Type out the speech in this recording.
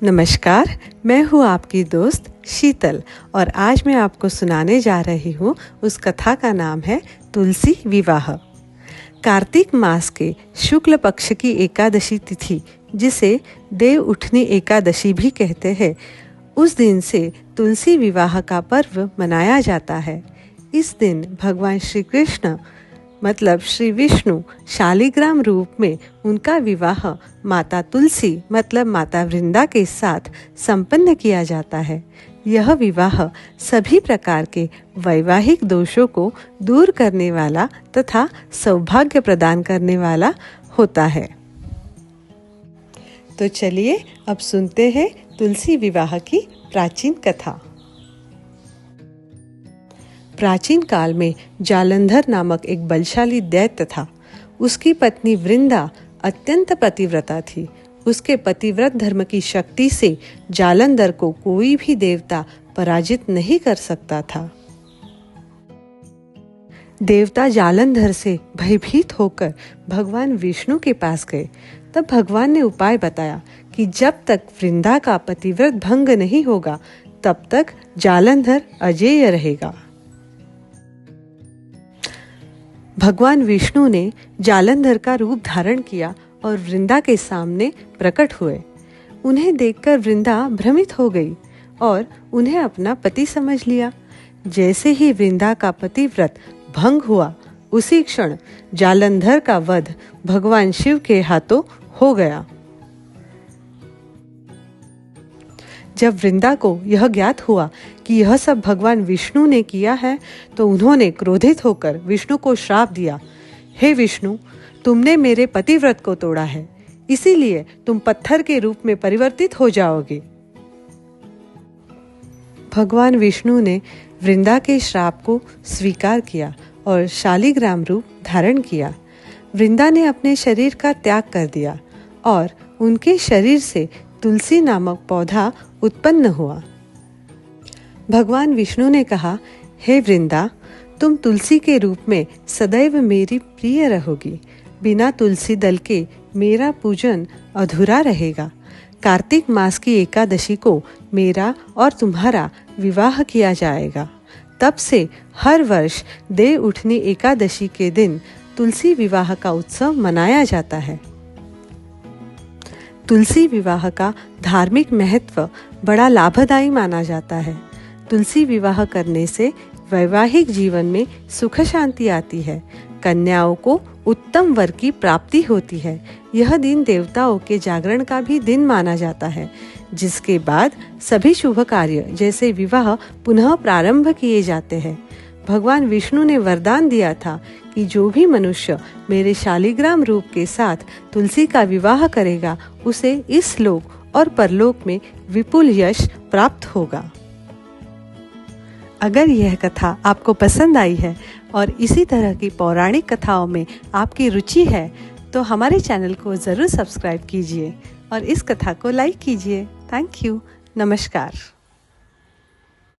नमस्कार, मैं हूँ आपकी दोस्त शीतल और आज मैं आपको सुनाने जा रही हूँ उस कथा का नाम है तुलसी विवाह। कार्तिक मास के शुक्ल पक्ष की एकादशी तिथि, जिसे देव उठनी एकादशी भी कहते हैं, उस दिन से तुलसी विवाह का पर्व मनाया जाता है। इस दिन भगवान श्री कृष्ण मतलब श्री विष्णु शालिग्राम रूप में उनका विवाह माता तुलसी मतलब माता वृंदा के साथ संपन्न किया जाता है। यह विवाह सभी प्रकार के वैवाहिक दोषों को दूर करने वाला तथा सौभाग्य प्रदान करने वाला होता है। तो चलिए अब सुनते हैं तुलसी विवाह की प्राचीन कथा। प्राचीन काल में जालंधर नामक एक बलशाली दैत्य था। उसकी पत्नी वृंदा अत्यंत पतिव्रता थी। उसके पतिव्रत धर्म की शक्ति से जालंधर को कोई भी देवता पराजित नहीं कर सकता था। देवता जालंधर से भयभीत होकर भगवान विष्णु के पास गए। तब भगवान ने उपाय बताया कि जब तक वृंदा का पतिव्रत भंग नहीं होगा तब तक जालंधर अजेय रहेगा। भगवान विष्णु ने जालंधर का रूप धारण किया और वृंदा के सामने प्रकट हुए। उन्हें देखकर वृंदा भ्रमित हो गई और उन्हें अपना पति समझ लिया। जैसे ही वृंदा का पतिव्रत भंग हुआ, उसी क्षण जालंधर का वध भगवान शिव के हाथों हो गया। जब वृंदा को यह ज्ञात हुआ कि यह सब भगवान विष्णु ने किया है, तो उन्होंने क्रोधित होकर विष्णु को श्राप दिया। हे विष्णु, तुमने मेरे पतिव्रत को तोड़ा है, इसीलिए तुम पत्थर के रूप में परिवर्तित हो जाओगे। भगवान विष्णु ने वृंदा के श्राप को स्वीकार किया और शालिग्राम रूप धारण किया। वृंदा ने अपने शरीर का त्याग कर दिया और उनके शरीर से तुलसी नामक पौधा उत्पन्न हुआ। भगवान विष्णु ने कहा, हे वृंदा, तुम तुलसी के रूप में सदैव मेरी प्रिय रहोगी। बिना तुलसी दल के मेरा पूजन अधूरा रहेगा। कार्तिक मास की एकादशी को मेरा और तुम्हारा विवाह किया जाएगा। तब से हर वर्ष देव उठनी एकादशी के दिन तुलसी विवाह का उत्सव मनाया जाता है। तुलसी विवाह का धार्मिक महत्व बड़ा लाभदायी माना जाता है। तुलसी विवाह करने से वैवाहिक जीवन में सुख शांति आती है। कन्याओं को उत्तम वर की प्राप्ति होती है। यह दिन देवताओं के जागरण का भी दिन माना जाता है, जिसके बाद सभी शुभ कार्य जैसे विवाह पुनः प्रारंभ किए जाते हैं। भगवान विष्णु ने वरदान दिया था कि जो भी मनुष्य मेरे शालिग्राम रूप के साथ तुलसी का विवाह करेगा, उसे इस लोक और परलोक में विपुल यश प्राप्त होगा। अगर यह कथा आपको पसंद आई है और इसी तरह की पौराणिक कथाओं में आपकी रुचि है, तो हमारे चैनल को ज़रूर सब्सक्राइब कीजिए और इस कथा को लाइक कीजिए। Thank you. नमस्कार।